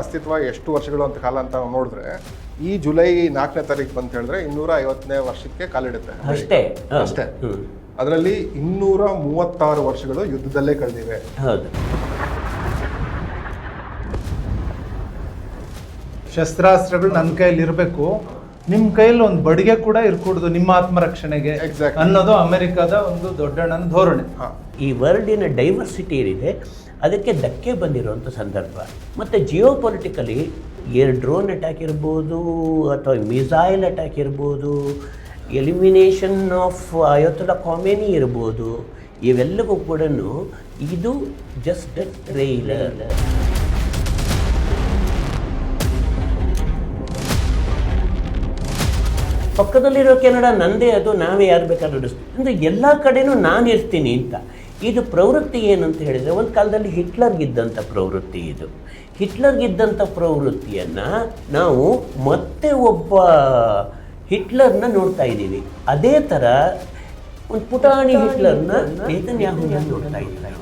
ಅಸ್ತಿತ್ವ ಎಷ್ಟು ವರ್ಷಗಳು ಅಂತ ಕಾಲ ಅಂತ ನಾವು ನೋಡಿದ್ರೆ ಈ ಜುಲೈ 4ನೇ ತಾರೀಕು ಬಂತ ಹೇಳಿದ್ರೆ 250ನೇ ವರ್ಷಕ್ಕೆ ಕಾಲಿಡುತ್ತೆ ಅಷ್ಟೇ. ಅಷ್ಟೇ. ಅದರಲ್ಲಿ 236 ವರ್ಷಗಳು ಯುದ್ಧದಲ್ಲೇ ಕಳೆದಿವೆ. ಹೌದು. ಶಸ್ತ್ರಾಸ್ತ್ರಗಳು ನನ್ನ ಕೈಯಲ್ಲಿ ಇರಬೇಕು, ನಿಮ್ಮ ಕೈಯಲ್ಲಿ ಒಂದು ಬಡಿಗೆ ಕೂಡ ಇರ್ಕೂಡ್ದು ನಿಮ್ಮ ಆತ್ಮರಕ್ಷಣೆಗೆ ಅನ್ನೋದು ಅಮೆರಿಕದ ಒಂದು ದೊಡ್ಡಣ್ಣನ ಧೋರಣೆ. ಈ ವರ್ಲ್ಡಿನ ಡೈವರ್ಸಿಟಿ ಏನಿದೆ ಅದಕ್ಕೆ ಧಕ್ಕೆ ಬಂದಿರುವಂಥ ಸಂದರ್ಭ. ಮತ್ತು ಜಿಯೋ ಪೊಲಿಟಿಕಲಿ ಡ್ರೋನ್ ಅಟ್ಯಾಕ್ ಇರ್ಬೋದು ಅಥವಾ ಮಿಸೈಲ್ ಅಟ್ಯಾಕ್ ಇರ್ಬೋದು, ಎಲಿಮಿನೇಷನ್ ಆಫ್ ಅಯೋತುಲ್ಲಾ ಖೊಮೇನಿ ಇರ್ಬೋದು, ಇವೆಲ್ಲವೂ ಕೂಡ ಇದು ಜಸ್ಟ್ ಅ ಟ್ರೈಲರ್. ಪಕ್ಕದಲ್ಲಿರೋ ಕೆನಡಾ ನಂದೇ, ಅದು ನಾವೇ ಯಾರು ಬೇಕಾದ್ರೂ ನಡೆಸ್ತೀವಿ ಅಂದರೆ ಎಲ್ಲ ಕಡೆನೂ ನಾನು ಇರ್ತೀನಿ ಅಂತ. ಇದು ಪ್ರವೃತ್ತಿ ಏನಂತ ಹೇಳಿದರೆ, ಒಂದು ಕಾಲದಲ್ಲಿ ಹಿಟ್ಲರ್ಗಿದ್ದಂಥ ಪ್ರವೃತ್ತಿ ಇದು. ಹಿಟ್ಲರ್ಗಿದ್ದಂಥ ಪ್ರವೃತ್ತಿಯನ್ನು ನಾವು ಮತ್ತೆ ಒಬ್ಬ ಹಿಟ್ಲರ್ನ ನೋಡ್ತಾ ಇದ್ದೀವಿ. ಅದೇ ಥರ ಒಂದು ಪುಟಾಣಿ ಹಿಟ್ಲರ್ನ ನೇತನ್ಯಾಹುನ ನೋಡ್ತಾ ಇದ್ದೀವಿ.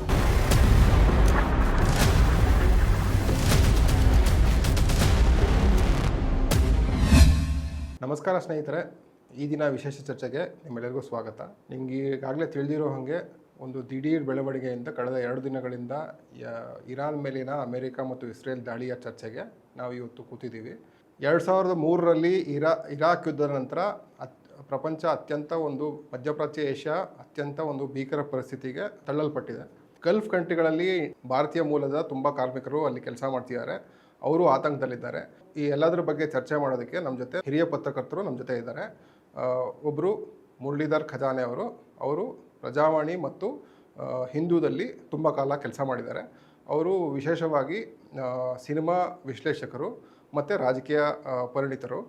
ನಮಸ್ಕಾರ ಸ್ನೇಹಿತರೆ, ಈ ದಿನ ವಿಶೇಷ ಚರ್ಚೆಗೆ ನಿಮ್ಮೆಲ್ಲರಿಗೂ ಸ್ವಾಗತ. ನಿಮ್ಗೆ ಈಗಾಗಲೇ ತಿಳಿದಿರೋ ಹಾಗೆ ಒಂದು ದಿಢೀರ್ ಬೆಳವಣಿಗೆಯಿಂದ ಕಳೆದ 2 ದಿನಗಳಿಂದ ಇರಾನ್ ಮೇಲಿನ ಅಮೆರಿಕ ಮತ್ತು ಇಸ್ರೇಲ್ ದಾಳಿಯ ಚರ್ಚೆಗೆ ನಾವು ಇವತ್ತು ಕೂತಿದ್ದೀವಿ. 2003ರಲ್ಲಿ ಇರಾಕ್ ಯುದ್ಧದ ನಂತರ ಪ್ರಪಂಚ ಅತ್ಯಂತ ಒಂದು ಮಧ್ಯಪ್ರಾಚ್ಯ ಏಷ್ಯಾ ಅತ್ಯಂತ ಒಂದು ಭೀಕರ ಪರಿಸ್ಥಿತಿಗೆ ತಳ್ಳಲ್ಪಟ್ಟಿದೆ. ಗಲ್ಫ್ ಕಂಟ್ರಿಗಳಲ್ಲಿ ಭಾರತೀಯ ಮೂಲದ ತುಂಬ ಕಾರ್ಮಿಕರು ಅಲ್ಲಿ ಕೆಲಸ ಮಾಡ್ತಿದ್ದಾರೆ, ಅವರು ಆತಂಕದಲ್ಲಿದ್ದಾರೆ. ಈ ಎಲ್ಲದರ ಬಗ್ಗೆ ಚರ್ಚೆ ಮಾಡೋದಕ್ಕೆ ನಮ್ಮ ಜೊತೆ ಹಿರಿಯ ಪತ್ರಕರ್ತರು ನಮ್ಮ ಜೊತೆ ಇದ್ದಾರೆ. ಒಬ್ಬರು ಮುರಳೀಧರ್ ಖಜಾನೆ ಅವರು ಪ್ರಜಾವಾಣಿ ಮತ್ತು ಹಿಂದೂದಲ್ಲಿ ತುಂಬ ಕಾಲ ಕೆಲಸ ಮಾಡಿದ್ದಾರೆ. ಅವರು ವಿಶೇಷವಾಗಿ ಸಿನಿಮಾ ವಿಶ್ಲೇಷಕರು ಮತ್ತು ರಾಜಕೀಯ ಪರಿಣಿತರು.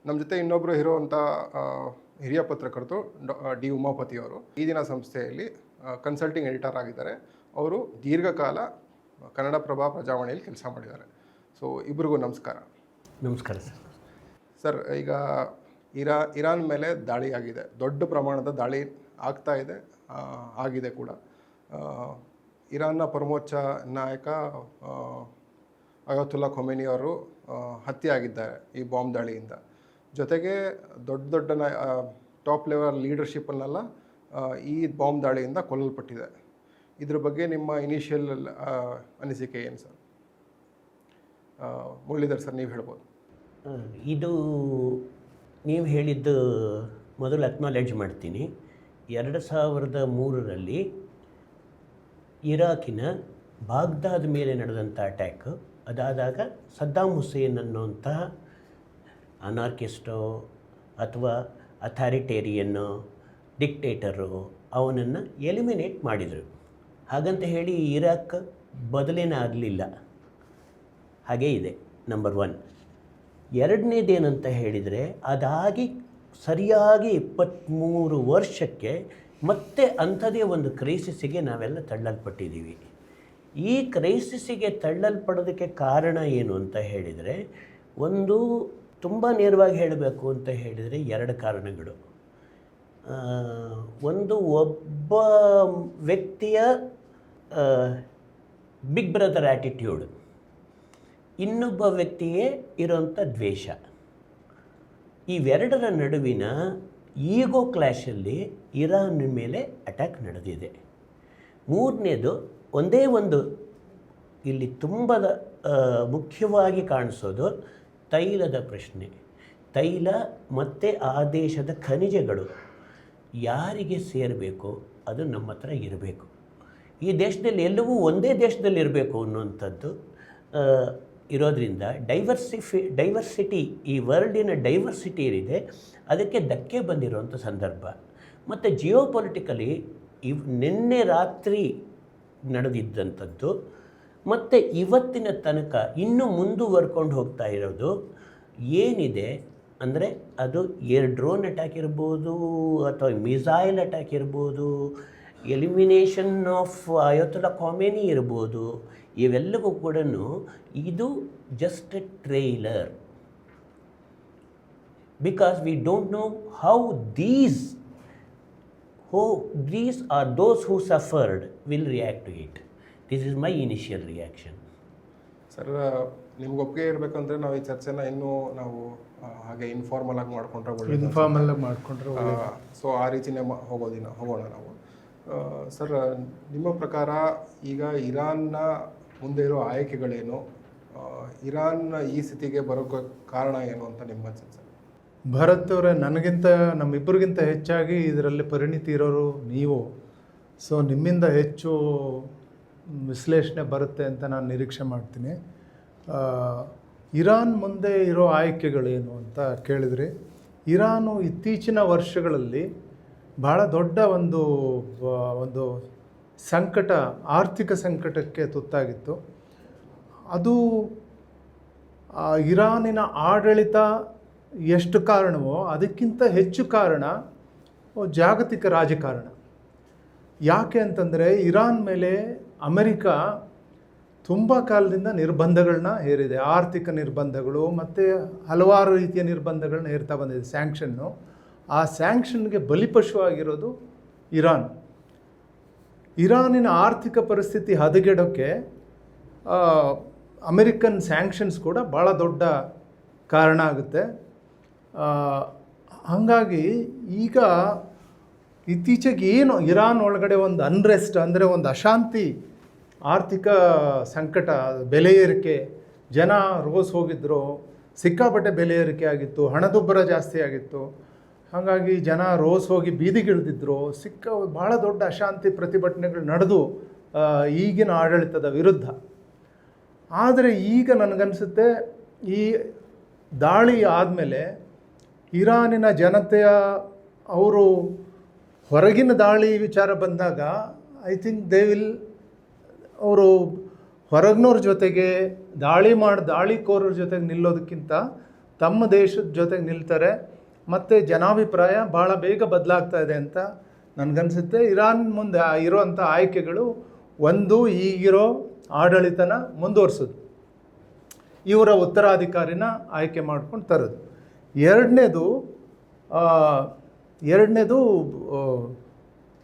ನಮ್ಮ ಜೊತೆ ಇನ್ನೊಬ್ಬರು ಇರುವಂಥ ಹಿರಿಯ ಪತ್ರಕರ್ತರು ಡಿ ಉಮಾಪತಿಯವರು ಈ ದಿನ ಸಂಸ್ಥೆಯಲ್ಲಿ ಕನ್ಸಲ್ಟಿಂಗ್ ಎಡಿಟರ್ ಆಗಿದ್ದಾರೆ. ಅವರು ದೀರ್ಘಕಾಲ ಕನ್ನಡಪ್ರಭ ಪ್ರಜಾವಾಣಿಯಲ್ಲಿ ಕೆಲಸ ಮಾಡಿದ್ದಾರೆ. ಸೊ ಇಬ್ಬರಿಗೂ ನಮಸ್ಕಾರ. ನಮಸ್ಕಾರ ಸರ್. ಈಗ ಇರಾನ್ ಮೇಲೆ ದಾಳಿ ಆಗಿದೆ, ದೊಡ್ಡ ಪ್ರಮಾಣದ ದಾಳಿ ಆಗ್ತಾ ಇದೆ, ಆಗಿದೆ ಕೂಡ. ಇರಾನ್ನ ಪರಮೋಚ್ಚ ನಾಯಕ ಅಯೋತುಲ್ಲಾ ಖೊಮೇನಿ ಅವರು ಹತ್ಯೆ ಆಗಿದ್ದಾರೆ ಈ ಬಾಂಬ್ ದಾಳಿಯಿಂದ. ಜೊತೆಗೆ ದೊಡ್ಡ ಟಾಪ್ ಲೆವೆಲ್ ಲೀಡರ್ಶಿಪ್ಪನ್ನೆಲ್ಲ ಈ ಬಾಂಬ್ ದಾಳಿಯಿಂದ ಕೊಲ್ಲಲ್ಪಟ್ಟಿದೆ. ಇದ್ರ ಬಗ್ಗೆ ನಿಮ್ಮ ಇನಿಷಿಯಲ್ ಅನಿಸಿಕೆ ಏನು ಸರ್? ಮುರಳೀಧರ್ ಸರ್, ನೀವು ಹೇಳ್ಬೋದು. ಇದು ನೀವು ಹೇಳಿದ್ದು ಮೊದಲು ಅಕ್ನಾಲೆಡ್ಜ್ ಮಾಡ್ತೀನಿ. 2003ರಲ್ಲಿ ಇರಾಕಿನ ಬಾಗ್ದಾದ್ ಮೇಲೆ ನಡೆದಂಥ ಅಟ್ಯಾಕ್, ಅದಾದಾಗ ಸದ್ದಾಮ್ ಹುಸೇನ್ ಅನ್ನುವಂತಹ ಅನಾರ್ಕಿಸ್ಟೋ ಅಥವಾ ಅಥಾರಿಟೇರಿಯನ್ನು ಡಿಕ್ಟೇಟರು ಅವನನ್ನು ಎಲಿಮಿನೇಟ್ ಮಾಡಿದರು. ಹಾಗಂತ ಹೇಳಿ ಇರಾಕ್ ಬದಲೇನೇ ಆಗಲಿಲ್ಲ, ಹಾಗೇ ಇದೆ. ನಂಬರ್ 1. ಎರಡನೇದೇನಂತ ಹೇಳಿದರೆ, ಅದಾಗಿ ಸರಿಯಾಗಿ 23 ವರ್ಷಕ್ಕೆ ಮತ್ತೆ ಅಂಥದೇ ಒಂದು ಕ್ರೈಸಿಸ್ಸಿಗೆ ನಾವೆಲ್ಲ ತಳ್ಳಲ್ಪಟ್ಟಿದ್ದೀವಿ. ಈ ಕ್ರೈಸಿಸ್ಸಿಗೆ ತಳ್ಳಲ್ಪಡೋದಕ್ಕೆ ಕಾರಣ ಏನು ಅಂತ ಹೇಳಿದರೆ, ಒಂದು ತುಂಬ ನೇರವಾಗಿ ಹೇಳಬೇಕು ಅಂತ ಹೇಳಿದರೆ 2 ಕಾರಣಗಳು. ಒಂದು, ಒಬ್ಬ ವ್ಯಕ್ತಿಯ ಬಿಗ್ ಬ್ರದರ್ ಆ್ಯಟಿಟ್ಯೂಡ್, ಇನ್ನೊಬ್ಬ ವ್ಯಕ್ತಿಗೆ ಇರೋಂಥ ದ್ವೇಷ. ಇವೆರಡರ ನಡುವಿನ ಈಗೋ ಕ್ಲ್ಯಾಶಲ್ಲಿ ಇರಾನ್ ಮೇಲೆ ಅಟ್ಯಾಕ್ ನಡೆದಿದೆ. ಮೂರನೇದು, ಒಂದೇ ಒಂದು ಇಲ್ಲಿ ತುಂಬ ಮುಖ್ಯವಾಗಿ ಕಾಣಿಸೋದು ತೈಲದ ಪ್ರಶ್ನೆ. ತೈಲ ಮತ್ತು ಆ ದೇಶದ ಖನಿಜಗಳು ಯಾರಿಗೆ ಸೇರಬೇಕು ಅದು ನಮ್ಮ ಹತ್ರ ಇರಬೇಕು. ಈ ದೇಶದಲ್ಲಿ ಎಲ್ಲವೂ ಒಂದೇ ದೇಶದಲ್ಲಿ ಇರಬೇಕು ಅನ್ನುವಂಥದ್ದು ಇರೋದರಿಂದ ಡೈವರ್ಸಿಟಿ, ಈ ವರ್ಲ್ಡಿನ ಡೈವರ್ಸಿಟಿ ಏನಿದೆ ಅದಕ್ಕೆ ಧಕ್ಕೆ ಬಂದಿರುವಂಥ ಸಂದರ್ಭ. ಮತ್ತು ಜಿಯೋ ಪೊಲಿಟಿಕಲಿ ನಿನ್ನೆ ರಾತ್ರಿ ನಡೆದಿದ್ದಂಥದ್ದು ಮತ್ತು ಇವತ್ತಿನ ತನಕ ಇನ್ನೂ ಮುಂದುವರ್ಕೊಂಡು ಹೋಗ್ತಾ ಇರೋದು ಏನಿದೆ ಅಂದರೆ, ಅದು ಡ್ರೋನ್ ಅಟ್ಯಾಕ್ ಇರ್ಬೋದು ಅಥವಾ ಮಿಸೈಲ್ ಅಟ್ಯಾಕ್ ಇರ್ಬೋದು, ಎಲಿಮಿನೇಷನ್ ಆಫ್ ಅಯೋತುಲ್ಲಾ ಖೊಮೇನಿ ಇರ್ಬೋದು, ಇವೆಲ್ಲವೂ ಕೂಡ ಇದು just A trailer. Because we don't know how these are those who suffered will react to it. This is my initial reaction. Sir, ನಿಮ್ಗೆ ಒಪ್ಪಿಗೆ ಇರಬೇಕಂದ್ರೆ ನಾವು ಈ ಚರ್ಚೆನ ಇನ್ನೂ ನಾವು ಹಾಗೆ ಇನ್ಫಾರ್ಮಲ್ ಆಗಿ ಮಾಡ್ಕೊಂಡ್ರೆ ಒಳ್ಳೆಯದು. ಇನ್ಫಾರ್ಮಲ್ ಆಗಿ ಮಾಡ್ಕೊಂಡ್ರೆ ಸೊ ಆ ರೀತಿನೇ ಹೋಗೋಣ ನಾವು. ಸರ್, ನಿಮ್ಮ ಪ್ರಕಾರ ಈಗ ಇರಾನ್ನ ಮುಂದೆ ಇರೋ ಆಯ್ಕೆಗಳೇನು, ಇರಾನ್ ಈ ಸ್ಥಿತಿಗೆ ಬರೋಕ್ಕೆ ಕಾರಣ ಏನು ಅಂತ ನಿಮ್ಮ ಅನ್ಸುತ್ತೆ ಸರ್? ಭರತ್ ಅವರೇ, ನನಗಿಂತ ನಮ್ಮಿಬ್ಬರಿಗಿಂತ ಹೆಚ್ಚಾಗಿ ಇದರಲ್ಲಿ ಪರಿಣಿತಿ ಇರೋರು ನೀವು. ಸೊ ನಿಮ್ಮಿಂದ ಹೆಚ್ಚು ವಿಶ್ಲೇಷಣೆ ಬರುತ್ತೆ ಅಂತ ನಾನು ನಿರೀಕ್ಷೆ ಮಾಡ್ತೀನಿ. ಇರಾನ್ ಮುಂದೆ ಇರೋ ಆಯ್ಕೆಗಳೇನು ಅಂತ ಕೇಳಿದ್ರಿ. ಇರಾನು ಇತ್ತೀಚಿನ ವರ್ಷಗಳಲ್ಲಿ ಭಾಳ ದೊಡ್ಡ ಒಂದು ಸಂಕಟ, ಆರ್ಥಿಕ ಸಂಕಟಕ್ಕೆ ತುತ್ತಾಗಿತ್ತು. ಅದು ಇರಾನಿನ ಆಡಳಿತ ಎಷ್ಟು ಕಾರಣವೋ ಅದಕ್ಕಿಂತ ಹೆಚ್ಚು ಕಾರಣ ಜಾಗತಿಕ ರಾಜಕಾರಣ. ಯಾಕೆ ಅಂತಂದರೆ ಇರಾನ್ ಮೇಲೆ ಅಮೆರಿಕ ತುಂಬ ಕಾಲದಿಂದ ನಿರ್ಬಂಧಗಳನ್ನ ಹೇರಿದೆ. ಆರ್ಥಿಕ ನಿರ್ಬಂಧಗಳು ಮತ್ತು ಹಲವಾರು ರೀತಿಯ ನಿರ್ಬಂಧಗಳನ್ನ ಹೇರ್ತಾ ಬಂದಿದೆ, ಸ್ಯಾಂಕ್ಷನ್ನು. ಆ ಸ್ಯಾಂಕ್ಷನ್ಗೆ ಬಲಿಪಶು ಆಗಿರೋದು ಇರಾನ್. ಇರಾನಿನ ಆರ್ಥಿಕ ಪರಿಸ್ಥಿತಿ ಹದಗೆಡೋಕ್ಕೆ ಅಮೆರಿಕನ್ ಸ್ಯಾಂಕ್ಷನ್ಸ್ ಕೂಡ ಭಾಳ ದೊಡ್ಡ ಕಾರಣ ಆಗುತ್ತೆ. ಹಾಗಾಗಿ ಈಗ ಇತ್ತೀಚೆಗೆ ಏನು ಇರಾನ್ ಒಳಗಡೆ ಒಂದು ಅನ್ರೆಸ್ಟ್, ಅಂದರೆ ಒಂದು ಅಶಾಂತಿ, ಆರ್ಥಿಕ ಸಂಕಟ, ಬೆಲೆ ಏರಿಕೆ, ಜನ ರೋಸ್ ಹೋಗಿದ್ರು, ಸಿಕ್ಕಾಪಟ್ಟೆ ಬೆಲೆ ಏರಿಕೆ ಆಗಿತ್ತು, ಹಣದುಬ್ಬರ ಜಾಸ್ತಿ ಆಗಿತ್ತು. ಹಾಗಾಗಿ ಜನ ರೋಸ್ ಹೋಗಿ ಬೀದಿಗಿಳಿದಿದ್ರು, ಭಾಳ ದೊಡ್ಡ ಅಶಾಂತಿ ಪ್ರತಿಭಟನೆಗಳು ನಡೆದು ಈಗಿನ ಆಡಳಿತದ ವಿರುದ್ಧ. ಆದರೆ ಈಗ ನನಗನ್ಸುತ್ತೆ ಈ ದಾಳಿ ಆದಮೇಲೆ ಇರಾನಿನ ಜನತೆಯ ಅವರು ಹೊರಗಿನ ದಾಳಿ ವಿಚಾರ ಬಂದಾಗ ಐ ಥಿಂಕ್ ಅವರು ಹೊರಗಿನವ್ರ ಜೊತೆಗೆ ದಾಳಿಕೋರರ ಜೊತೆಗೆ ನಿಲ್ಲೋದಕ್ಕಿಂತ ತಮ್ಮ ದೇಶದ ಜೊತೆಗೆ ನಿಲ್ತಾರೆ. ಮತ್ತು ಜನಾಭಿಪ್ರಾಯ ಭಾಳ ಬೇಗ ಬದಲಾಗ್ತಾ ಇದೆ ಅಂತ ನನಗನ್ಸುತ್ತೆ. ಇರಾನ್ ಮುಂದೆ ಇರೋವಂಥ ಆಯ್ಕೆಗಳು, ಒಂದು ಈಗಿರೋ ಆಡಳಿತನ ಮುಂದುವರ್ಸೋದು, ಇವರ ಉತ್ತರಾಧಿಕಾರಿನ ಆಯ್ಕೆ ಮಾಡ್ಕೊಂಡು ತರೋದು. ಎರಡನೇದು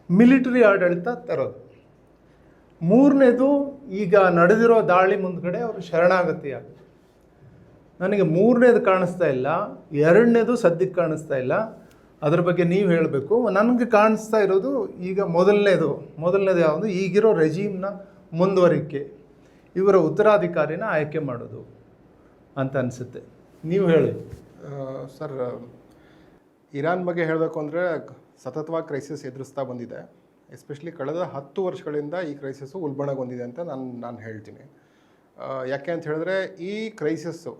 ಮಿಲಿಟರಿ ಆಡಳಿತ ತರೋದು. ಮೂರನೇದು ಈಗ ನಡೆದಿರೋ ದಾಳಿ ಮುಂದ್ಗಡೆ ಅವರು ಶರಣಾಗತಿ ಆಗೋದು. ನನಗೆ ಮೂರನೇದು ಕಾಣಿಸ್ತಾ ಇಲ್ಲ, ಎರಡನೇದು ಸದ್ಯಕ್ಕೆ ಕಾಣಿಸ್ತಾ ಇಲ್ಲ. ಅದ್ರ ಬಗ್ಗೆ ನೀವು ಹೇಳಬೇಕು. ನನಗೆ ಕಾಣಿಸ್ತಾ ಇರೋದು ಈಗ ಮೊದಲನೇದು ಯಾವುದು, ಈಗಿರೋ ರೆಜೀಮ್ನ ಮುಂದುವರಿಕೆ, ಇವರ ಉತ್ತರಾಧಿಕಾರಿನ ಆಯ್ಕೆ ಮಾಡೋದು ಅಂತ ಅನಿಸುತ್ತೆ. ನೀವು ಹೇಳಿ ಸರ್. ಇರಾನ್ ಬಗ್ಗೆ ಹೇಳಬೇಕು ಅಂದರೆ ಸತತವಾಗಿ ಕ್ರೈಸಿಸ್ ಎದುರಿಸ್ತಾ ಬಂದಿದೆ. ಎಸ್ಪೆಷಲಿ ಕಳೆದ 10 ವರ್ಷಗಳಿಂದ ಈ ಕ್ರೈಸಿಸ್ಸು ಉಲ್ಬಣಗೊಂಡಿದೆ ಅಂತ ನಾನು ಹೇಳ್ತೀನಿ. ಯಾಕೆ ಅಂತ ಹೇಳಿದ್ರೆ ಈ ಕ್ರೈಸಿಸ್ಸು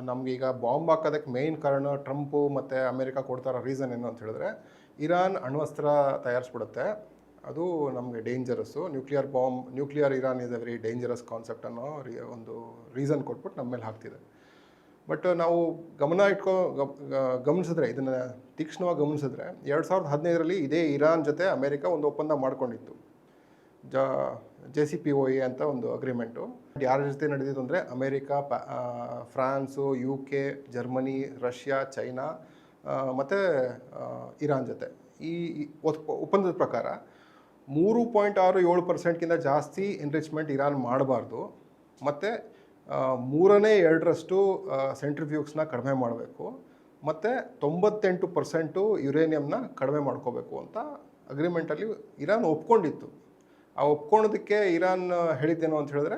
ನಮಗೀಗ ಬಾಂಬ್ ಹಾಕೋದಕ್ಕೆ ಮೇಯ್ನ್ ಕಾರಣ ಟ್ರಂಪು ಮತ್ತು ಅಮೆರಿಕ ಕೊಡ್ತಾರೋ ರೀಸನ್ ಏನು ಅಂತ ಹೇಳಿದ್ರೆ, ಇರಾನ್ ಅಣ್ವಸ್ತ್ರ ತಯಾರಿಸ್ಬಿಡುತ್ತೆ, ಅದು ನಮಗೆ dangerous. Nuclear Iran is A very dangerous concept ಅನ್ನೋ ಒಂದು ರೀಸನ್ ಕೊಟ್ಬಿಟ್ಟು ನಮ್ಮ ಮೇಲೆ ಹಾಕ್ತಿದೆ. ಬಟ್ ನಾವು ಗಮನಿಸಿದ್ರೆ, ಇದನ್ನು ತೀಕ್ಷ್ಣವಾಗಿ ಗಮನಿಸಿದ್ರೆ 2015ರಲ್ಲಿ ಇದೇ ಇರಾನ್ ಜೊತೆ ಅಮೆರಿಕ ಒಂದು ಒಪ್ಪಂದ ಮಾಡ್ಕೊಂಡಿತ್ತು, JCPOA ಅಂತ ಒಂದು ಅಗ್ರಿಮೆಂಟು. ಯಾರ ಜೊತೆ ನಡೆದಿದ್ದು ಅಂದರೆ America, prawns, UK, Germany, Russia, China ಮತ್ತು ಇರಾನ್ ಜೊತೆ. ಈ ಒಪ್ಪಂದದ ಪ್ರಕಾರ 3.67%ಗಿಂತ ಜಾಸ್ತಿ ಎನ್ರಿಚ್ಮೆಂಟ್ ಇರಾನ್ ಮಾಡಬಾರ್ದು, ಮತ್ತು 3/2 ಸೆಂಟ್ರಿಫ್ಯೂಗ್ಸ್ನ ಕಡಿಮೆ ಮಾಡಬೇಕು, ಮತ್ತು 98% ಯುರೇನಿಯಂನ ಕಡಿಮೆ ಮಾಡ್ಕೋಬೇಕು ಅಂತ ಅಗ್ರಿಮೆಂಟಲ್ಲಿ ಇರಾನ್ ಒಪ್ಕೊಂಡಿತ್ತು. ಆ ಒಪ್ಕೊಳ್ಳೋದಕ್ಕೆ ಇರಾನ್ ಹೇಳಿದ್ದೇನು ಅಂತ ಹೇಳಿದ್ರೆ,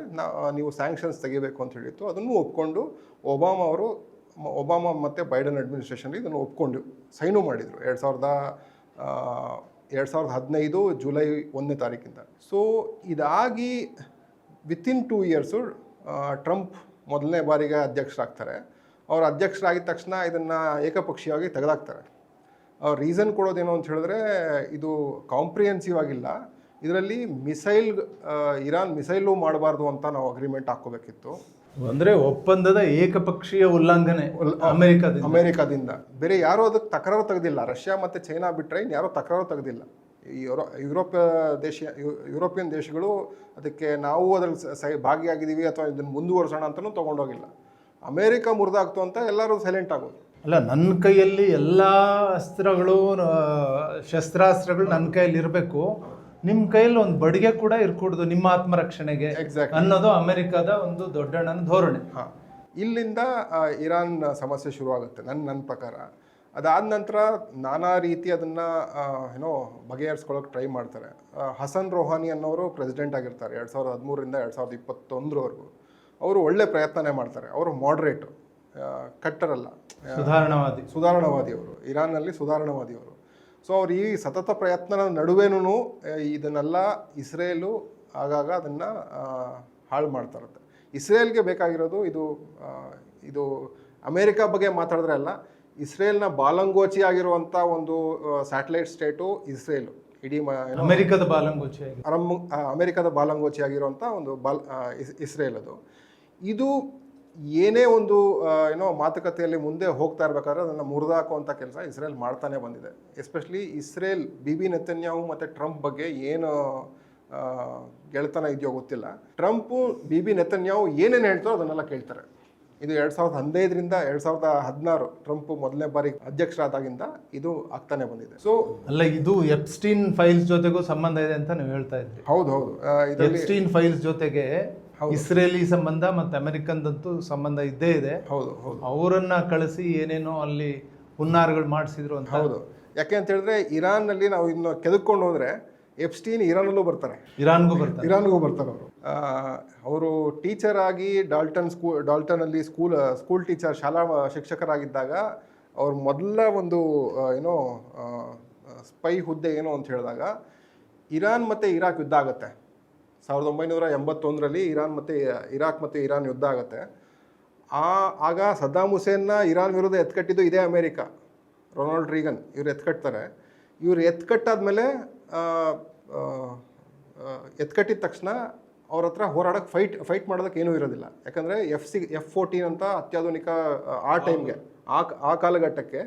ನೀವು ಸ್ಯಾಂಕ್ಷನ್ಸ್ ತೆಗಿಬೇಕು ಅಂತ ಹೇಳಿತ್ತು. ಅದನ್ನು ಒಪ್ಕೊಂಡು ಒಬಾಮಾ ಮತ್ತು ಬೈಡನ್ ಅಡ್ಮಿನಿಸ್ಟ್ರೇಷನ್ಲಿ ಇದನ್ನು ಒಪ್ಕೊಂಡು ಸೈನು ಮಾಡಿದರು 2015 ಜುಲೈ 1ನೇ ತಾರೀಕಿಂದ. ಸೊ ಇದಾಗಿ ವಿತಿನ್ 2 ಇಯರ್ಸು ಟ್ರಂಪ್ ಮೊದಲನೇ ಬಾರಿಗೆ ಅಧ್ಯಕ್ಷರಾಗ್ತಾರೆ. ಅವ್ರು ಅಧ್ಯಕ್ಷರಾಗಿದ ತಕ್ಷಣ ಇದನ್ನು ಏಕಪಕ್ಷೀಯವಾಗಿ ತೆಗೆದಾಕ್ತಾರೆ. ಅವ್ರು ರೀಸನ್ ಕೊಡೋದೇನು ಅಂತ ಹೇಳಿದ್ರೆ, ಇದು ಕಾಂಪ್ರಿಹೆನ್ಸಿವ್ ಆಗಿಲ್ಲ, ಇದರಲ್ಲಿ ಇರಾನ್ ಮಿಸೈಲು ಮಾಡಬಾರ್ದು ಅಂತ ನಾವು ಅಗ್ರಿಮೆಂಟ್ ಹಾಕ್ಕೋಬೇಕಿತ್ತು. ಅಂದರೆ ಒಪ್ಪಂದದ ಏಕಪಕ್ಷೀಯ ಉಲ್ಲಂಘನೆ ಅಮೆರಿಕದಿಂದ. ಬೇರೆ ಯಾರೂ ಅದಕ್ಕೆ ತಕರಾರು ತೆಗೆದಿಲ್ಲ. ರಷ್ಯಾ ಮತ್ತು ಚೈನಾ ಬಿಟ್ಟರೆ ಇನ್ಯಾರೂ ತಕರಾರು ತೆಗೆದಿಲ್ಲ. ಯುರೋಪಿಯನ್ ದೇಶಗಳು ಅದಕ್ಕೆ ನಾವು ಅದರಲ್ಲಿ ಭಾಗಿಯಾಗಿದ್ದೀವಿ ಅಥವಾ ಇದನ್ನು ಮುಂದುವರ್ಸೋಣ ಅಂತಲೂ ತೊಗೊಂಡೋಗಿಲ್ಲ. ಅಮೇರಿಕ ಮುರಿದಾಗ್ತು ಅಂತ ಎಲ್ಲರೂ ಸೈಲೆಂಟ್ ಆಗೋದು. ಅಲ್ಲ, ನನ್ನ ಕೈಯಲ್ಲಿ ಎಲ್ಲ ಶಸ್ತ್ರಾಸ್ತ್ರಗಳು ನನ್ನ ಕೈಯಲ್ಲಿ ಇರಬೇಕು, ನಿಮ್ಮ ಕೈಯಲ್ಲಿ ಒಂದು ಬಡಿಗೆ ಕೂಡ ಇರ್ಕೂಡ್ದು ನಿಮ್ಮ ಆತ್ಮರಕ್ಷಣೆಗೆ Exactly. ಅನ್ನೋದು ಅಮೆರಿಕದ ಒಂದು ದೊಡ್ಡಣ್ಣನ ಧೋರಣೆ. ಹಾಂ, ಇಲ್ಲಿಂದ ಇರಾನ್ ಸಮಸ್ಯೆ ಶುರುವಾಗುತ್ತೆ ನನ್ನ ಪ್ರಕಾರ. ಅದಾದ ನಂತರ ನಾನಾ ರೀತಿ ಅದನ್ನು ಏನೋ ಬಗೆಹರಿಸ್ಕೊಳ್ಳೋಕೆ ಟ್ರೈ ಮಾಡ್ತಾರೆ. ಹಸನ್ ರೋಹಾನಿ ಅನ್ನೋರು ಪ್ರೆಸಿಡೆಂಟ್ ಆಗಿರ್ತಾರೆ 2013ರಿಂದ 2021ರವರೆಗೂ. ಅವರು ಒಳ್ಳೆ ಪ್ರಯತ್ನನೇ ಮಾಡ್ತಾರೆ. ಅವರು ಮಾಡ್ರೇಟು, ಕಟ್ಟರಲ್ಲ, ಸುಧಾರಣಾವಾದಿಯವರು, ಇರಾನ್ನಲ್ಲಿ ಸುಧಾರಣಾವಾದಿಯವರು. ಸೊ ಅವ್ರು ಈ ಸತತ ಪ್ರಯತ್ನದ ನಡುವೆನೂ ಇದನ್ನೆಲ್ಲ ಇಸ್ರೇಲು ಆಗಾಗ ಅದನ್ನು ಹಾಳು ಮಾಡ್ತಾ ಇರುತ್ತೆ. ಇಸ್ರೇಲ್ಗೆ ಬೇಕಾಗಿರೋದು ಇದು ಅಮೇರಿಕಾ ಬಗ್ಗೆ ಮಾತಾಡಿದ್ರೆ ಅಲ್ಲ, ಇಸ್ರೇಲ್ನ ಬಾಲಂಗೋಚಿ ಆಗಿರುವಂಥ ಒಂದು ಸ್ಯಾಟಲೈಟ್ ಸ್ಟೇಟು ಇಸ್ರೇಲು. ಇಡೀ ಅಮೆರಿಕದ ಬಾಲಂಗೋಚಿ ಆಗಿರುವಂಥ ಒಂದು ಇಸ್ರೇಲ್. ಇದು ಏನೇ ಒಂದು ಮಾತುಕತೆಯಲ್ಲಿ ಮುಂದೆ ಹೋಗ್ತಾ ಇರಬೇಕಾದ್ರೆ ಅದನ್ನು ಮುರಿದಾಕುವಂಥ ಕೆಲಸ ಇಸ್ರೇಲ್ ಮಾಡ್ತಾನೆ ಬಂದಿದೆ. ಎಸ್ಪೆಷಲಿ ಇಸ್ರೇಲ್ ಬಿಬಿ ನೆತನ್ಯಾಹು ಮತ್ತು ಟ್ರಂಪ್ ಬಗ್ಗೆ ಏನು ಗೆಳೆತನ ಇದೆಯೋ ಗೊತ್ತಿಲ್ಲ. ಟ್ರಂಪು ಬಿಬಿ ನೆತನ್ಯಾಹು ಏನೇನು ಹೇಳ್ತಾರೋ ಅದನ್ನೆಲ್ಲ ಕೇಳ್ತಾರೆ. ಇದು 2015ರಿಂದ 2016 ಟ್ರಂಪ್ ಮೊದಲನೇ ಬಾರಿ ಅಧ್ಯಕ್ಷರಾದಾಗಿಂದ ಇದು ಆಗ್ತಾನೆ ಬಂದಿದೆ. ಸೊ ಅಲ್ಲ, ಇದು ಎಪ್ಸ್ಟೀನ್ ಫೈಲ್ಸ್ ಜೊತೆಗೂ ಸಂಬಂಧ ಇದೆ ಅಂತ ನೀವು ಹೇಳ್ತಾ ಇದ್ರಿ. ಹೌದು. ಎಪ್ಸ್ಟೀನ್ ಫೈಲ್ಸ್ ಜೊತೆಗೆ ಇಸ್ರೇಲಿ ಸಂಬಂಧ ಮತ್ತು ಅಮೆರಿಕನ್ದಂತೂ ಸಂಬಂಧ ಇದ್ದೇ ಇದೆ. ಹೌದು. ಅವರನ್ನ ಕಳಿಸಿ ಏನೇನೋ ಅಲ್ಲಿ ಹುನ್ನಾರಗಳು ಮಾಡಿಸಿದ್ರು ಅಂತ. ಹೌದು. ಯಾಕೆ ಅಂತ ಹೇಳಿದ್ರೆ ಇರಾನ್ನಲ್ಲಿ ನಾವು ಇನ್ನು ಕೆದಕೊಂಡು ಹೋದ್ರೆ ಎಪ್ಸ್ಟೀನ್ ಇರಾನಲ್ಲೂ ಬರ್ತಾರೆ, ಇರಾನ್ಗೂ ಬರ್ತಾರೆ. ಅವರು ಟೀಚರ್ ಆಗಿ ಡಾಲ್ಟನಲ್ಲಿ ಸ್ಕೂಲ್ ಟೀಚರ್, ಶಾಲಾ ಶಿಕ್ಷಕರಾಗಿದ್ದಾಗ ಅವ್ರ ಮೊದಲ ಒಂದು ಸ್ಪೈ ಹುದ್ದೆ ಏನು ಅಂತ ಹೇಳಿದಾಗ ಇರಾನ್ ಮತ್ತು ಇರಾಕ್ ಯುದ್ಧ ಆಗುತ್ತೆ 1981ರಲ್ಲಿ. ಇರಾಕ್ ಮತ್ತು ಇರಾನ್ ಯುದ್ಧ ಆಗುತ್ತೆ. ಆಗ ಸದ್ದಾಮ್ ಹುಸೇನ್ನ ಇರಾನ್ ವಿರುದ್ಧ ಎತ್ಕಟ್ಟಿದ್ದು ಇದೇ ಅಮೇರಿಕಾ. ರೊನಾಲ್ಡ್ ರೀಗನ್ ಇವ್ರು ಎತ್ಕಟ್ತಾರೆ. ಇವ್ರು ಎತ್ಕಟ್ಟಾದ್ಮೇಲೆ ಎತ್ಕಟ್ಟಿದ ತಕ್ಷಣ ಅವ್ರ ಹತ್ರ ಹೋರಾಡೋಕ್ಕೆ ಫೈಟ್ ಮಾಡೋದಕ್ಕೆ ಏನೂ ಇರೋದಿಲ್ಲ. ಯಾಕಂದರೆ F-14 ಅಂತ ಅತ್ಯಾಧುನಿಕ ಆ ಟೈಮ್ಗೆ ಆ ಕಾಲಘಟ್ಟಕ್ಕೆ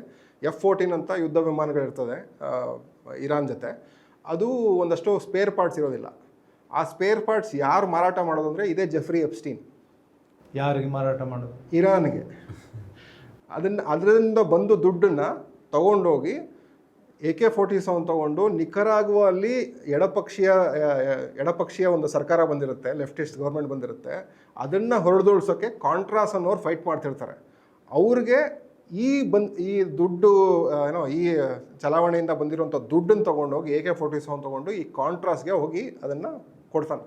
F-14 ಅಂತ ಯುದ್ಧ ವಿಮಾನಗಳಿರ್ತದೆ ಇರಾನ್ ಜೊತೆ. ಅದು ಒಂದಷ್ಟು ಸ್ಪೇರ್ ಪಾರ್ಟ್ಸ್ ಇರೋದಿಲ್ಲ. ಆ ಸ್ಪೇರ್ ಪಾರ್ಟ್ಸ್ ಯಾರು ಮಾರಾಟ ಮಾಡೋದು ಅಂದರೆ ಇದೇ ಜೆಫ್ರಿ ಎಪ್ಸ್ಟೀನ್. ಯಾರಿಗೆ ಮಾರಾಟ ಮಾಡೋದು? ಇರಾನ್ಗೆ. ಅದರಿಂದ ಬಂದು ದುಡ್ಡನ್ನು ತಗೊಂಡೋಗಿ AK-47 ತೊಗೊಂಡು ನಿಕರಾಗುವಲ್ಲಿ ಎಡಪಕ್ಷೀಯ ಒಂದು ಸರ್ಕಾರ ಬಂದಿರುತ್ತೆ, ಲೆಫ್ಟಿಸ್ಟ್ ಗೌರ್ಮೆಂಟ್ ಬಂದಿರುತ್ತೆ. ಅದನ್ನು ಹೊರದೋಳ್ಸೋಕ್ಕೆ ಕಾಂಟ್ರಾಸ್ ಅನ್ನೋರು ಫೈಟ್ ಮಾಡ್ತಿರ್ತಾರೆ. ಅವ್ರಿಗೆ ಈ ದುಡ್ಡು ಈ ಚಲಾವಣೆಯಿಂದ ಬಂದಿರುವಂಥ ದುಡ್ಡನ್ನು ತೊಗೊಂಡೋಗಿ AK-47 ತೊಗೊಂಡು ಈ ಕಾಂಟ್ರಾಸ್ಗೆ ಹೋಗಿ ಅದನ್ನು ಕೊಡ್ತಾನೆ.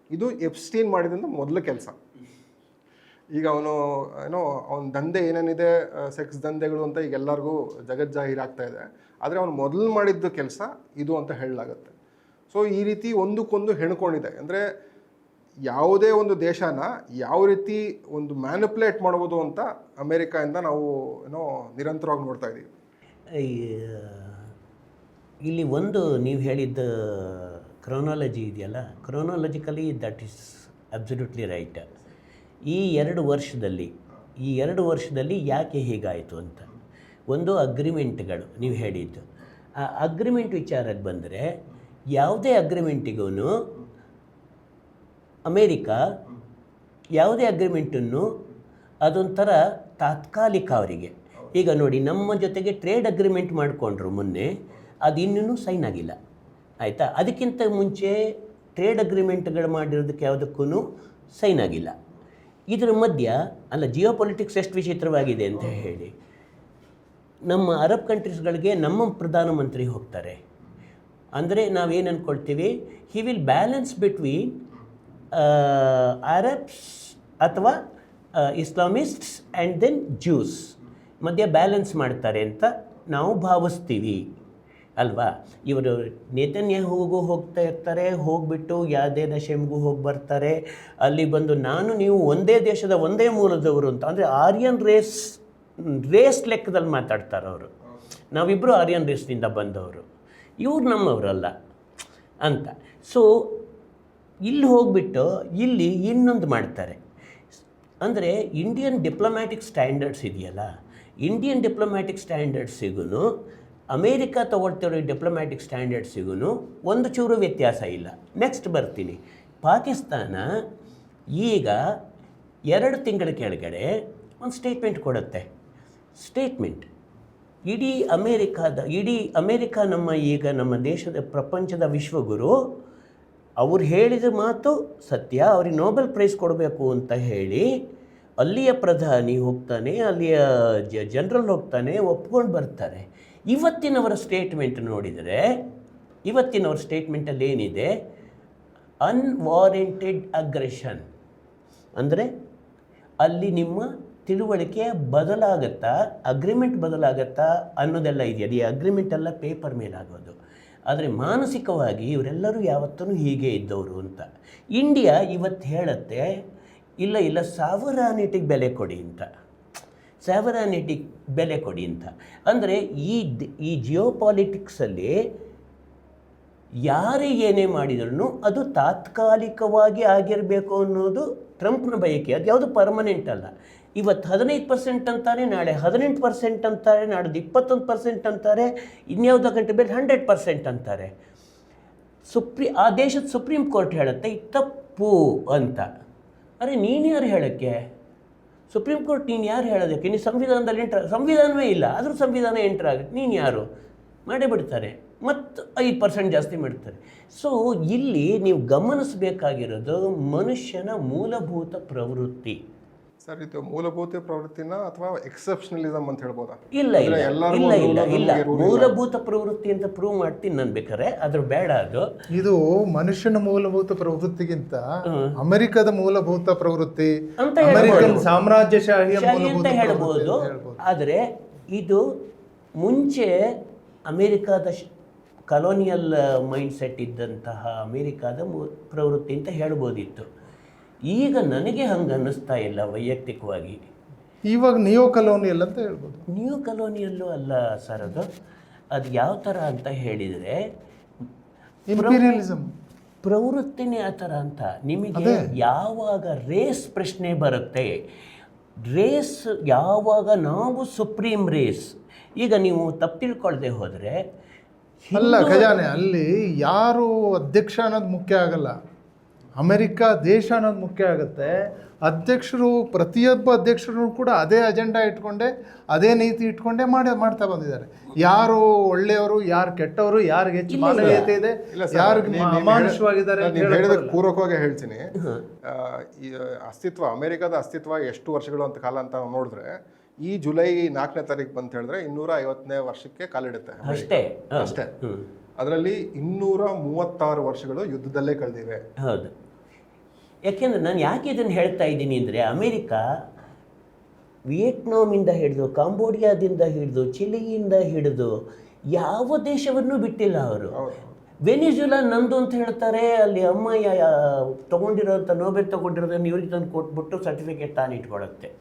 ಇದು ಎಪ್ಸ್ಟೀನ್ ಮಾಡಿದಂಥ ಮೊದಲ ಕೆಲಸ. ಈಗ ಅವನ ದಂಧೆ ಏನೇನಿದೆ, ಸೆಕ್ಸ್ ದಂಧೆಗಳು ಅಂತ ಈಗ ಎಲ್ಲರಿಗೂ ಜಗಜ್ಜಾಹೀರಾಗ್ತಾ ಇದೆ. ಆದರೆ ಅವನು ಮೊದಲು ಮಾಡಿದ್ದ ಕೆಲಸ ಇದು ಅಂತ ಹೇಳಲಾಗತ್ತೆ. ಸೊ ಈ ರೀತಿ ಒಂದಕ್ಕೊಂದು ಹೆಣ್ಕೊಂಡಿದೆ. ಅಂದರೆ ಯಾವುದೇ ಒಂದು ದೇಶನ ಯಾವ ರೀತಿ ಒಂದು ಮ್ಯಾನಿಪುಲೇಟ್ ಮಾಡ್ಬೋದು ಅಂತ ಅಮೇರಿಕಾಯಿಂದ ನಾವು ನಿರಂತರವಾಗಿ ನೋಡ್ತಾ ಇದ್ದೀವಿ. ಇಲ್ಲಿ ಒಂದು ನೀವು ಹೇಳಿದ್ದ ಕ್ರೊನಾಲಜಿ ಇದೆಯಲ್ಲ, chronologically that is absolutely right. ಈ 2 ವರ್ಷದಲ್ಲಿ ಯಾಕೆ ಹೀಗಾಯಿತು ಅಂತ ಒಂದು ಅಗ್ರಿಮೆಂಟ್ಗಳು ನೀವು ಹೇಳಿದ್ದು. ಆ ಅಗ್ರಿಮೆಂಟ್ ವಿಚಾರಕ್ಕೆ ಬಂದರೆ ಯಾವುದೇ ಅಗ್ರಿಮೆಂಟಿಗೂ ಅಮೇರಿಕಾ ಯಾವುದೇ ಅಗ್ರಿಮೆಂಟನ್ನು ಅದೊಂಥರ ತಾತ್ಕಾಲಿಕ ಅವರಿಗೆ. ಈಗ ನೋಡಿ, ನಮ್ಮ ಜೊತೆಗೆ ಟ್ರೇಡ್ ಅಗ್ರಿಮೆಂಟ್ ಮಾಡಿಕೊಂಡ್ರು ಮೊನ್ನೆ, ಅದು ಇನ್ನೂ ಸೈನ್ ಆಗಿಲ್ಲ, ಆಯಿತಾ? ಅದಕ್ಕಿಂತ ಮುಂಚೆ ಟ್ರೇಡ್ ಅಗ್ರಿಮೆಂಟ್ಗಳು ಮಾಡಿರೋದಕ್ಕೆ ಯಾವುದಕ್ಕೂ ಸೈನ್ ಆಗಿಲ್ಲ. ಇದರ ಮಧ್ಯ ಜಿಯೋ ಪೊಲಿಟಿಕ್ಸ್ ಎಷ್ಟು ವಿಚಿತ್ರವಾಗಿದೆ ಅಂತ ಹೇಳಿ, ನಮ್ಮ ಅರಬ್ ಕಂಟ್ರೀಸ್ಗಳಿಗೆ ನಮ್ಮ ಪ್ರಧಾನಮಂತ್ರಿ ಹೋಗ್ತಾರೆ ಅಂದರೆ ನಾವೇನು ಅಂದ್ಕೊಳ್ತೀವಿ, he will balance between Arabs ಅಥವಾ ಇಸ್ಲಾಮಿಸ್ಟ್ಸ್ ಆ್ಯಂಡ್ ದೆನ್ ಜ್ಯೂಸ್ ಮಧ್ಯೆ ಬ್ಯಾಲೆನ್ಸ್ ಮಾಡ್ತಾರೆ ಅಂತ ನಾವು ಭಾವಿಸ್ತೀವಿ ಅಲ್ವಾ? ಇವರು ನೇತನ್ಯಾಹುಗೂ ಹೋಗ್ತಾ ಇರ್ತಾರೆ, ಹೋಗಿಬಿಟ್ಟು ಯಾವುದೇ ನಶೆಮ್ಗೂ ಹೋಗಿ ಬರ್ತಾರೆ. ಅಲ್ಲಿ ಬಂದು ನಾನು ನೀವು ಒಂದೇ ದೇಶದ ಒಂದೇ ಮೂಲದವರು ಅಂತ, ಅಂದರೆ ಆರ್ಯನ್ ರೇಸ್ ಲೆಕ್ಕದಲ್ಲಿ ಮಾತಾಡ್ತಾರೆ ಅವರು. ನಾವಿಬ್ಬರು ಆರ್ಯನ್ ರೇಸ್ನಿಂದ ಬಂದವರು, ಇವ್ರು ನಮ್ಮವರಲ್ಲ ಅಂತ. ಸೊ ಇಲ್ಲಿ ಹೋಗಿಬಿಟ್ಟು ಇಲ್ಲಿ ಇನ್ನೊಂದು ಮಾಡ್ತಾರೆ. ಅಂದರೆ ಇಂಡಿಯನ್ ಡಿಪ್ಲೊಮ್ಯಾಟಿಕ್ ಸ್ಟ್ಯಾಂಡರ್ಡ್ಸ್ ಇದೆಯಲ್ಲ, ಇಂಡಿಯನ್ ಡಿಪ್ಲೊಮ್ಯಾಟಿಕ್ ಸ್ಟ್ಯಾಂಡರ್ಡ್ಸಿಗೂ ಅಮೇರಿಕಾ ತೊಗೊಳ್ತಿರೋ ಡಿಪ್ಲೊಮ್ಯಾಟಿಕ್ ಸ್ಟ್ಯಾಂಡರ್ಡ್ಸಿಗೂ ಒಂದು ಚೂರು ವ್ಯತ್ಯಾಸ ಇಲ್ಲ. ನೆಕ್ಸ್ಟ್ ಬರ್ತೀನಿ. ಪಾಕಿಸ್ತಾನ ಈಗ 2 ತಿಂಗಳ ಕೆಳಗಡೆ ಒಂದು ಸ್ಟೇಟ್ಮೆಂಟ್ ಕೊಡುತ್ತೆ. ಸ್ಟೇಟ್ಮೆಂಟ್ ಇಡೀ ಅಮೇರಿಕಾ ನಮ್ಮ ದೇಶದ ಪ್ರಪಂಚದ ವಿಶ್ವಗುರು. ಅವ್ರು ಹೇಳಿದ ಮಾತು ಸತ್ಯ. ಅವ್ರಿಗೆ ನೊಬೆಲ್ ಪ್ರೈಸ್ ಕೊಡಬೇಕು ಅಂತ ಹೇಳಿ ಅಲ್ಲಿಯ ಪ್ರಧಾನಿ ಹೋಗ್ತಾನೆ, ಅಲ್ಲಿಯ ಜನರಲ್ ಹೋಗ್ತಾನೆ, ಒಪ್ಕೊಂಡು ಬರ್ತಾರೆ. ಇವತ್ತಿನವರ ಸ್ಟೇಟ್ಮೆಂಟ್ ನೋಡಿದರೆ, ಇವತ್ತಿನವರ ಸ್ಟೇಟ್ಮೆಂಟಲ್ಲಿ ಏನಿದೆ? ಅನ್ವಾರೆಂಟೆಡ್ ಅಗ್ರೆಷನ್. ಅಂದರೆ ಅಲ್ಲಿ ನಿಮ್ಮ ತಿಳುವಳಿಕೆ ಬದಲಾಗತ್ತಾ, ಅಗ್ರಿಮೆಂಟ್ ಬದಲಾಗತ್ತಾ ಅನ್ನೋದೆಲ್ಲ ಇದೆಯಲ್ಲ. ಈ ಅಗ್ರಿಮೆಂಟ್ ಎಲ್ಲ ಪೇಪರ್ ಮೇಲಾಗೋದು. ಆದರೆ ಮಾನಸಿಕವಾಗಿ ಇವರೆಲ್ಲರೂ ಯಾವತ್ತೂ ಹೀಗೆ ಇದ್ದವರು ಅಂತ. ಇಂಡಿಯಾ ಇವತ್ತು ಹೇಳುತ್ತೆ, ಇಲ್ಲ ಸಾವರಾನಿಟಿಗೆ ಬೆಲೆ ಕೊಡಿ ಅಂತ, ಸಾವರಾನಿಟಿಗೆ ಬೆಲೆ ಕೊಡಿ ಅಂತ. ಅಂದರೆ ಈ ಜಿಯೋಪಾಲಿಟಿಕ್ಸಲ್ಲಿ ಯಾರೇ ಏನೇ ಮಾಡಿದ್ರೂ ಅದು ತಾತ್ಕಾಲಿಕವಾಗಿ ಆಗಿರಬೇಕು ಅನ್ನೋದು ಟ್ರಂಪ್ನ ಬಯಕೆ. ಅದು ಯಾವುದು ಪರ್ಮನೆಂಟ್ ಅಲ್ಲ. ಇವತ್ತು 15% ಅಂತಾರೆ, ನಾಳೆ 18% ಅಂತಾರೆ, ನಾಡ್ದು 21% ಅಂತಾರೆ, ಇನ್ಯಾವುದೋ ಗಂಟೆ ಬೇರೆ 100% ಅಂತಾರೆ. ಆ ದೇಶದ ಸುಪ್ರೀಂ ಕೋರ್ಟ್ ಹೇಳುತ್ತೆ ಇದು ತಪ್ಪು ಅಂತ. ಅರೆ ನೀನು ಯಾರು ಹೇಳೋಕ್ಕೆ? ಸುಪ್ರೀಂ ಕೋರ್ಟ್ ನೀನು ಯಾರು ಹೇಳೋದಕ್ಕೆ? ನೀನು ಸಂವಿಧಾನದಲ್ಲಿ ಸಂವಿಧಾನವೇ ಇಲ್ಲ, ಆದರೂ ಸಂವಿಧಾನ ಎಂಟರ್ ಆಗುತ್ತೆ. ನೀನು ಯಾರು? ಮಾಡೇ ಬಿಡ್ತಾರೆ, ಮತ್ತು 5% ಜಾಸ್ತಿ ಮಾಡ್ತಾರೆ. ಸೊ ಇಲ್ಲಿ ನೀವು ಗಮನಿಸಬೇಕಾಗಿರೋದು ಮನುಷ್ಯನ ಮೂಲಭೂತ ಪ್ರವೃತ್ತಿ. ಸರ್, ಇದು ಮೂಲಭೂತ ಪ್ರವೃತ್ತಿನ ಅಥವಾ ಎಕ್ಸೆಪ್ಷನಲಿಸಮ್ ಅಂತ ಹೇಳ್ಬೋದಾ? ಇಲ್ಲ. ಮೂಲಭೂತ ಪ್ರವೃತ್ತಿ ಅಂತ ಪ್ರೂವ್ ಮಾಡ್ತೀನಿ ನಾನು ಬೇಕಾರೆ, ಅದ್ರ ಬೇಡ. ಇದು ಮನುಷ್ಯನ ಮೂಲಭೂತ ಪ್ರವೃತ್ತಿಗಿಂತ ಅಮೆರಿಕದ ಮೂಲಭೂತ ಪ್ರವೃತ್ತಿ, ಅಮೆರಿಕನ್ ಸಾಮ್ರಾಜ್ಯಶಾಹಿಯ ಮೂಲಭೂತ ಅಂತ ಹೇಳ್ಬೋದು. ಆದರೆ ಇದು ಮುಂಚೆ ಅಮೇರಿಕಾದ ಕಲೋನಿಯಲ್ ಮೈಂಡ್ಸೆಟ್ ಇದ್ದಂತಹ ಅಮೇರಿಕಾದ ಪ್ರವೃತ್ತಿ ಅಂತ ಹೇಳ್ಬೋದಿತ್ತು. ಈಗ ನನಗೆ ಹಂಗೆ ಅನ್ನಿಸ್ತಾ ಇಲ್ಲ ವೈಯಕ್ತಿಕವಾಗಿ. ಇವಾಗ ನಿಯೋ ಕಲೋನಿಯಲ್ ಅಂತ ಹೇಳ್ಬೋದು. ನಿಯೋ ಕಲೋನಿಯಲ್ಲೂ ಅಲ್ಲ ಸರ್, ಅದು ಯಾವ ಥರ ಅಂತ ಹೇಳಿದರೆ ಇಂಪೀರಿಯಲಿಸಮ್ ಪ್ರವೃತ್ತಿನೇ ಆ ಥರ ಅಂತ. ನಿಮಗೆ ಯಾವಾಗ ರೇಸ್ ಪ್ರಶ್ನೆ ಬರುತ್ತೆ, ರೇಸ್ ಯಾವಾಗ ನಾವು ಸುಪ್ರೀಂ ರೇಸ್, ಈಗ ನೀವು ತಪ್ಪು ತಿಳ್ಕೊಳ್ದೆ ಹೋದರೆ ಅಲ್ಲ ಖಜಾನೆ, ಅಲ್ಲಿ ಯಾರು ಅಧ್ಯಕ್ಷ ಅನ್ನೋದು ಮುಖ್ಯ ಆಗಲ್ಲ, ಅಮೆರಿಕ ದೇಶ ಅನ್ನೋದು ಮುಖ್ಯ ಆಗುತ್ತೆ. ಅಧ್ಯಕ್ಷರು, ಪ್ರತಿಯೊಬ್ಬ ಅಧ್ಯಕ್ಷರು ಕೂಡ ಅದೇ ಅಜೆಂಡಾ ಇಟ್ಕೊಂಡೆ, ಅದೇ ನೀತಿ ಇಟ್ಕೊಂಡೇ ಮಾಡ್ತಾ ಬಂದಿದ್ದಾರೆ. ಯಾರು ಒಳ್ಳೆಯವರು, ಯಾರು ಕೆಟ್ಟವರು, ಯಾರಿಗೆ ಹೆಚ್ಚು ಮಾನವೀಯತೆ ಇದೆ, ಯಾರಿಗೆ ಅಮಾನುಷವಾಗಿದ್ದಾರೆ ಅಂತ ಹೇಳೋದಕ್ಕೆ ಪೂರ್ವಕವಾಗಿ ಹೇಳ್ತೀನಿ. ಅಮೆರಿಕದ ಅಸ್ತಿತ್ವ ಎಷ್ಟು ವರ್ಷಗಳು ಅಂತ ಕಾಲ ಅಂತ ನಾವು ನೋಡಿದ್ರೆ, ಈ ಜುಲೈ 4ನೇ ತಾರೀಕು ಬಂತ ಹೇಳಿದ್ರೆ 250ನೇ ವರ್ಷಕ್ಕೆ ಕಾಲಿಡುತ್ತೆ ಅಷ್ಟೇ. ಅದರಲ್ಲಿ 236 ವರ್ಷಗಳು ಯುದ್ಧದಲ್ಲೇ ಕಳೆದಿವೆ. ಹೌದು. ಯಾಕೆಂದರೆ ನಾನು ಯಾಕೆ ಇದನ್ನು ಹೇಳ್ತಾ ಇದ್ದೀನಿ ಅಂದರೆ, ಅಮೇರಿಕಾ ವಿಯೆಟ್ನಾಮಿಂದ ಹಿಡಿದು, ಕಾಂಬೋಡಿಯಾದಿಂದ ಹಿಡಿದು, ಚಿಲಿಯಿಂದ ಹಿಡಿದು ಯಾವ ದೇಶವನ್ನು ಬಿಟ್ಟಿಲ್ಲ ಅವರು. ವೆನಿಜುಲಾ ನಂದು ಅಂತ ಹೇಳ್ತಾರೆ, ಅಲ್ಲಿ ಅಮ್ಮ ತೊಗೊಂಡಿರೋಂಥ ನೊಬೆಲ್ ತೊಗೊಂಡಿರೋದನ್ನು ಇವ್ರಿಗೆ ತಂದು ಕೊಟ್ಬಿಟ್ಟು ಸರ್ಟಿಫಿಕೇಟ್ ತಾನು ಇಟ್ಕೊಳ್ಳುತ್ತೆ.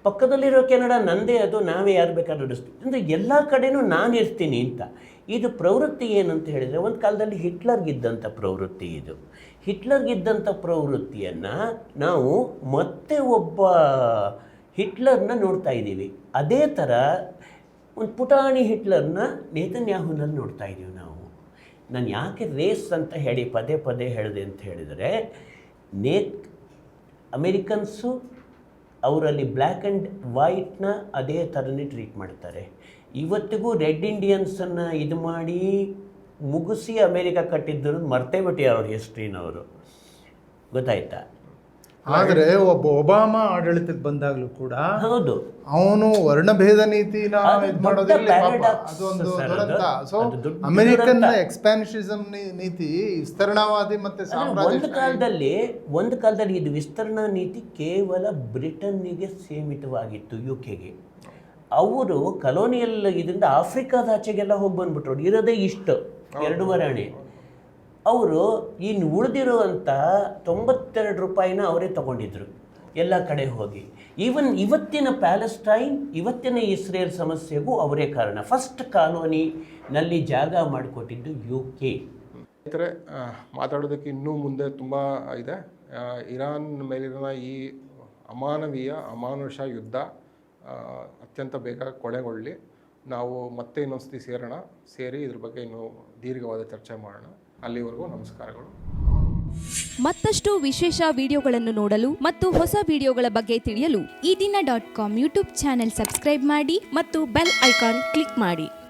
ಪಕ್ಕದಲ್ಲಿರೋ ಕೆನಡಾ ನಂದೇ, ಅದು ನಾವೇ ಯಾರು ಬೇಕಾದ್ರೂ ನಡೆಸ್ತೀವಿ ಅಂದರೆ ಎಲ್ಲ ಕಡೆನೂ ನಾನು ಇರ್ತೀನಿ ಅಂತ. ಇದು ಪ್ರವೃತ್ತಿ ಏನಂತ ಹೇಳಿದರೆ, ಒಂದು ಕಾಲದಲ್ಲಿ ಹಿಟ್ಲರ್ಗಿದ್ದಂಥ ಪ್ರವೃತ್ತಿ ಇದು. ಹಿಟ್ಲರ್ಗಿದ್ದಂಥ ಪ್ರವೃತ್ತಿಯನ್ನು ನಾವು ಮತ್ತೆ ಒಬ್ಬ ಹಿಟ್ಲರ್ನ ನೋಡ್ತಾ ಇದ್ದೀವಿ. ಅದೇ ಥರ ಒಂದು ಪುಟಾಣಿ ಹಿಟ್ಲರ್ನ ನೇತನ್ಯಾಹುನಲ್ಲಿ ನೋಡ್ತಾ ಇದ್ದೀವಿ ನಾವು. ನಾನು ಯಾಕೆ ರೇಸ್ ಅಂತ ಹೇಳಿ ಪದೇ ಹೇಳಿದೆ ಅಂತ ಹೇಳಿದರೆ, ಅಮೇರಿಕನ್ಸು ಅವರಲ್ಲಿ ಬ್ಲ್ಯಾಕ್ ಆ್ಯಂಡ್ ವೈಟ್ನ ಅದೇ ಥರನೇ ಟ್ರೀಟ್ ಮಾಡ್ತಾರೆ. ಇವತ್ತಿಗೂ ರೆಡ್ ಇಂಡಿಯನ್ಸನ್ನು ಇದು ಮಾಡಿ ಮುಗಿಸಿ ಅಮೇರಿಕಾ ಕಟ್ಟಿದ್ದರು ಮರ್ತೇ ಬಿಟ್ಟು ಅವ್ರ ಹಿಸ್ಟ್ರಿನವರು, ಗೊತ್ತಾಯ್ತಾ? ಆದರೆ ಒಬ್ಬ ಒಬಾಮಾ ಆಡಳಿತಕ್ಕೆ ಬಂದಾಗಲೂ ಕೂಡ ಹೌದು, ಅವನು ವರ್ಣಭೇದ ನೀತಿನ ಇದು ಮಾಡೋದಿಲ್ಲ, ಅದೊಂದು ದುರಂತ. ಸೊ ಅಮೆರಿಕನ್ ಎಕ್ಸ್ಪ್ಯಾನ್ಷನಿಸಮ್ ನೀತಿ ವಿಸ್ತರಣಾವಾದಿ ಮತ್ತೆ ಒಂದು ಕಾಲದಲ್ಲಿ ಇದು ವಿಸ್ತರಣಾ ನೀತಿ ಕೇವಲ ಬ್ರಿಟನ್ನಿಗೆ ಸೀಮಿತವಾಗಿತ್ತು, UK-ಗೆ. ಅವರು ಕಲೋನಿಯಲ್ ಇದರಿಂದ ಆಫ್ರಿಕಾದ ಆಚೆಗೆಲ್ಲ ಹೋಗಿ ಬಂದ್ಬಿಟ್ರು. ಇರೋದೇ ಇಷ್ಟು 2 ಅಣೆ. ಅವರು ಇನ್ನು ಉಳಿದಿರುವಂಥ 92 ರೂಪಾಯಿನ ಅವರೇ ತೊಗೊಂಡಿದ್ರು ಎಲ್ಲ ಕಡೆ ಹೋಗಿ. ಇವತ್ತಿನ ಪ್ಯಾಲೆಸ್ಟೈನ್, ಇವತ್ತಿನ ಇಸ್ರೇಲ್ ಸಮಸ್ಯೆಗೂ ಅವರೇ ಕಾರಣ. ಫಸ್ಟ್ ಕಾಲೋನಿನಲ್ಲಿ ಜಾಗ ಮಾಡಿಕೊಟ್ಟಿದ್ದು UK. ಸ್ನೇಹಿತರೆ, ಮಾತಾಡೋದಕ್ಕೆ ಇನ್ನೂ ಮುಂದೆ ತುಂಬ ಇದೆ. ಇರಾನ್ ಮೇಲಿನ ಈ ಅಮಾನುಷ ಯುದ್ಧ ಅತ್ಯಂತ ಬೇಗ ಕೊನೆಗೊಳ್ಳಿ. ನಾವು ಮತ್ತೆ ಇನ್ನೊಂದ್ಸತಿ ಸೇರಿ ಇದ್ರ ಬಗ್ಗೆ ಇನ್ನೂ ದೀರ್ಘವಾದ ಚರ್ಚೆ ಮಾಡೋಣ. ಅಲ್ಲಿವರೆಗೂ ನಮಸ್ಕಾರಗಳು. ಮತ್ತಷ್ಟು ವಿಶೇಷ ವಿಡಿಯೋಗಳನ್ನು ನೋಡಲು ಮತ್ತು ಹೊಸ ವಿಡಿಯೋಗಳ ಬಗ್ಗೆ ತಿಳಿಯಲು ಈ ದಿನ .com ಯೂಟ್ಯೂಬ್ ಚಾನೆಲ್ ಸಬ್ಸ್ಕ್ರೈಬ್ ಮಾಡಿ ಮತ್ತು ಬೆಲ್ ಐಕಾನ್ ಕ್ಲಿಕ್ ಮಾಡಿ.